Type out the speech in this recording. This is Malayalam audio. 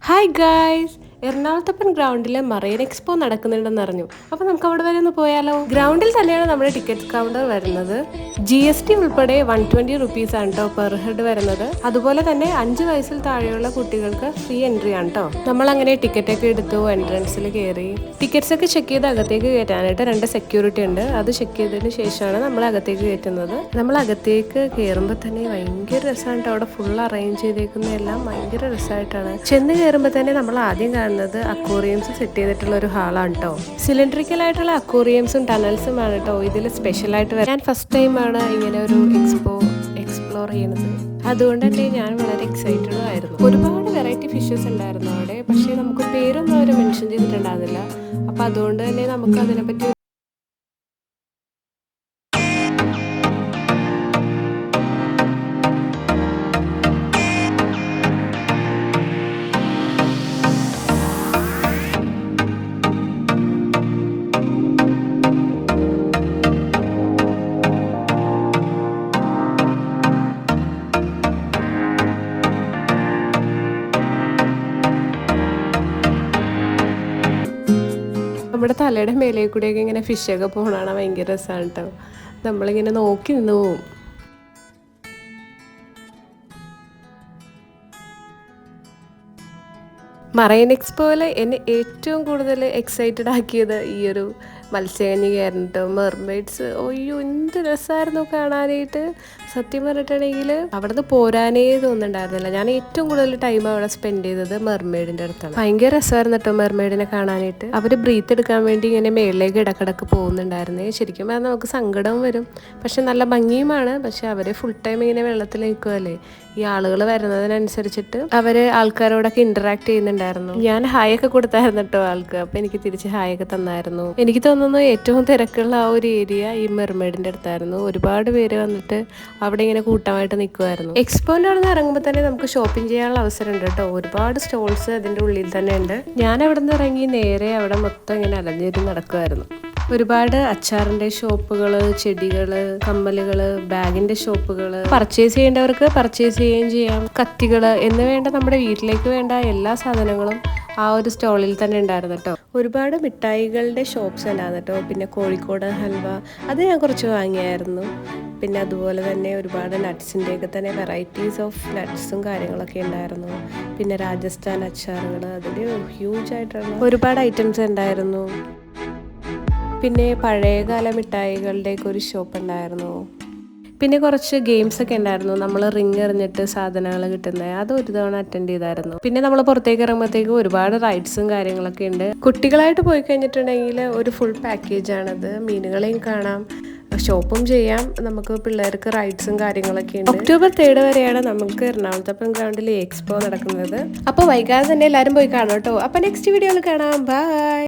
ഹായ് ഗായ്സ്, എറണാകുളത്തപ്പൻ ഗ്രൗണ്ടിൽ മറൈൻ എക്സ്പോ നടക്കുന്നുണ്ടെന്ന് അറിഞ്ഞു. അപ്പോൾ നമുക്ക് അവിടെ വരെ ഒന്ന് പോയാലോ? ഗ്രൗണ്ടിൽ തന്നെയാണ് നമ്മുടെ ടിക്കറ്റ് കൗണ്ടർ വരുന്നത്. GST ഉൾപ്പെടെ 120 റുപ്പീസ് ആണ് കേട്ടോ പെർ ഹെഡ് വരുന്നത്. അതുപോലെ തന്നെ 5 വയസ്സിൽ താഴെയുള്ള കുട്ടികൾക്ക് ഫ്രീ എൻട്രി ആണ് കേട്ടോ. നമ്മൾ അങ്ങനെ ടിക്കറ്റ് ഒക്കെ എടുത്തു, എൻട്രൻസിൽ കയറി ടിക്കറ്റ്സ് ഒക്കെ ചെക്ക് ചെയ്ത് അകത്തേക്ക് കയറ്റാനായിട്ട് 2 സെക്യൂരിറ്റി ഉണ്ട്. അത് ചെക്ക് ചെയ്തതിന് ശേഷമാണ് നമ്മൾ അകത്തേക്ക് കയറ്റുന്നത്. നമ്മൾ അകത്തേക്ക് കയറുമ്പോൾ തന്നെ ഭയങ്കര രസമാണ് കേട്ടോ. അവിടെ ഫുൾ അറേഞ്ച് ചെയ്തേക്കുന്നതെല്ലാം ഭയങ്കര രസമായിട്ടാണ്. ചെന്ന് കയറുമ്പോൾ തന്നെ നമ്മൾ ആദ്യം കാണുന്നത് അക്വേറിയംസ് സെറ്റ് ചെയ്തിട്ടുള്ള ഒരു ഹാളാണ് കേട്ടോ. സിലിണ്ടറിക്കൽ ആയിട്ടുള്ള അക്വേറിയംസും ടണൽസും ആണ് കേട്ടോ ഇതിൽ സ്പെഷ്യലായിട്ട് വരാൻ. ഞാൻ ഫസ്റ്റ് ടൈമാണ് ഇങ്ങനെ ഒരു എക്സ്പ്ലോർ ചെയ്യുന്നത്. അതുകൊണ്ട് തന്നെ ഞാൻ വളരെ എക്സൈറ്റഡ് ആയിരുന്നു. ഒരുപാട് വെറൈറ്റി ഫിഷസ് ഉണ്ടായിരുന്നു അവിടെ. പക്ഷേ നമുക്ക് പേരൊന്നും അവർ മെൻഷൻ ചെയ്തിട്ടുണ്ടായിരുന്നില്ല. അപ്പം അതുകൊണ്ട് തന്നെ നമുക്ക് അതിനെപ്പറ്റി നമ്മുടെ തലയുടെ മേലെ കൂടെയൊക്കെ ഇങ്ങനെ ഫിഷൊക്കെ പോകണതാണ് ഭയങ്കര രസമാണ് കേട്ടോ. നമ്മളിങ്ങനെ നോക്കി നിന്ന് പോവും. മറൈൻ എക്സ്പോയിൽ എന്നെ ഏറ്റവും കൂടുതൽ എക്സൈറ്റഡ് ആക്കിയത് ഈ ഒരു മത്സ്യകന്യകയായിരുന്നു കേട്ടോ. മെർമെയ്ഡ്സ്, ഒയ്യോ എന്ത് രസമായിരുന്നു കാണാനായിട്ട്. സത്യം പറഞ്ഞിട്ടുണ്ടെങ്കിൽ അവിടെ നിന്ന് പോരാനേ തോന്നുന്നുണ്ടായിരുന്നില്ല. ഞാൻ ഏറ്റവും കൂടുതൽ ടൈം അവിടെ സ്പെൻഡ് ചെയ്തത് മെർമെയ്ഡിൻ്റെ അടുത്താണ്. ഭയങ്കര രസമായിരുന്നു കേട്ടോ മെർമെയ്ഡിനെ കാണാനായിട്ട്. അവർ ബ്രീത്ത് എടുക്കാൻ വേണ്ടി ഇങ്ങനെ മേളിലേക്ക് ഇടക്കിടക്ക് പോകുന്നുണ്ടായിരുന്നേ. ശരിക്കും പറഞ്ഞാൽ നമുക്ക് സങ്കടവും വരും, പക്ഷെ നല്ല ഭംഗിയുമാണ്. പക്ഷെ അവർ ഫുൾ ടൈം ഇങ്ങനെ വെള്ളത്തിൽ നിൽക്കുമല്ലേ. ഈ ആളുകൾ വരുന്നതിനനുസരിച്ചിട്ട് അവർ ആൾക്കാരോടൊക്കെ ഇന്ററാക്ട് ചെയ്യുന്നുണ്ടായിരുന്നു. ഞാൻ ഹായ് ഒക്കെ കൊടുത്തായിരുന്നു കേട്ടോ ആൾക്ക്. അപ്പം എനിക്ക് തിരിച്ച് ഹായ് ഒക്കെ തന്നായിരുന്നു. എനിക്ക് തോന്നുന്നു ഏറ്റവും തിരക്കുള്ള ആ ഒരു ഏരിയ ഈ മെർമെയ്ഡിൻ്റെ അടുത്തായിരുന്നു. ഒരുപാട് പേര് വന്നിട്ട് അവിടെ ഇങ്ങനെ കൂട്ടമായിട്ട് നിൽക്കുമായിരുന്നു. എക്സ്പോൻ്റെ അവിടെ നിന്ന് ഇറങ്ങുമ്പോൾ തന്നെ നമുക്ക് ഷോപ്പിംഗ് ചെയ്യാനുള്ള അവസരം ഉണ്ട് കേട്ടോ. ഒരുപാട് സ്റ്റോൾസ് അതിൻ്റെ ഉള്ളിൽ തന്നെ ഉണ്ട്. ഞാൻ അവിടെ നിന്ന് ഇറങ്ങി നേരെ അവിടെ മൊത്തം ഇങ്ങനെ അലഞ്ഞിരുന്ന് നടക്കുമായിരുന്നു. ഒരുപാട് അച്ചാറിൻ്റെ ഷോപ്പുകൾ, ചെടികൾ, കമ്മലുകൾ, ബാഗിൻ്റെ ഷോപ്പുകൾ, പർച്ചേസ് ചെയ്യേണ്ടവർക്ക് പർച്ചേസ് ചെയ്യുകയും ചെയ്യാം. കത്തികൾ എന്ന് വേണ്ട നമ്മുടെ വീട്ടിലേക്ക് വേണ്ട എല്ലാ സാധനങ്ങളും ആ ഒരു സ്റ്റോളിൽ തന്നെ ഉണ്ടായിരുന്നു കേട്ടോ. ഒരുപാട് മിഠായികളുടെ ഷോപ്സ് ഉണ്ടായിരുന്നു കേട്ടോ. പിന്നെ കോഴിക്കോട് ഹൽവ, അത് ഞാൻ കുറച്ച് വാങ്ങിയായിരുന്നു. പിന്നെ അതുപോലെ തന്നെ ഒരുപാട് നട്ട്സിൻ്റെയൊക്കെ തന്നെ വെറൈറ്റീസ് ഓഫ് നട്ട്സും കാര്യങ്ങളൊക്കെ ഉണ്ടായിരുന്നു. പിന്നെ രാജസ്ഥാൻ അച്ചാറുകൾ, അതിൽ ഹ്യൂജ് ആയിട്ടുള്ള ഒരുപാട് ഐറ്റംസ് ഉണ്ടായിരുന്നു. പിന്നെ പഴയകാല മിഠായികളുടെയൊക്കെ ഒരു ഷോപ്പ് ഉണ്ടായിരുന്നു. പിന്നെ കുറച്ച് ഗെയിംസ് ഒക്കെ ഉണ്ടായിരുന്നു. നമ്മൾ റിങ് എറിഞ്ഞിട്ട് സാധനങ്ങൾ കിട്ടുന്നത്, അത് ഒരു തവണ അറ്റൻഡ് ചെയ്തായിരുന്നു. പിന്നെ നമ്മൾ പുറത്തേക്ക് ഇറങ്ങുമ്പോഴത്തേക്കും ഒരുപാട് റൈഡ്സും കാര്യങ്ങളൊക്കെ ഉണ്ട്. കുട്ടികളായിട്ട് പോയി കഴിഞ്ഞിട്ടുണ്ടെങ്കിൽ ഒരു ഫുൾ പാക്കേജാണത്. മീനുകളെയും കാണാം, ഷോപ്പും ചെയ്യാം. നമുക്ക് പിള്ളേർക്ക് റൈഡ്സും കാര്യങ്ങളൊക്കെ ഉണ്ട്. October 3 വരെയാണ് നമുക്ക് എറണാകുളത്തപ്പൻ ഗ്രൗണ്ടിൽ എക്സ്പോ നടക്കുന്നത്. അപ്പോൾ വൈകാതെ തന്നെ എല്ലാവരും പോയി കാണാം കേട്ടോ. അപ്പോൾ നെക്സ്റ്റ് വീഡിയോയിൽ കാണാം. ബൈ.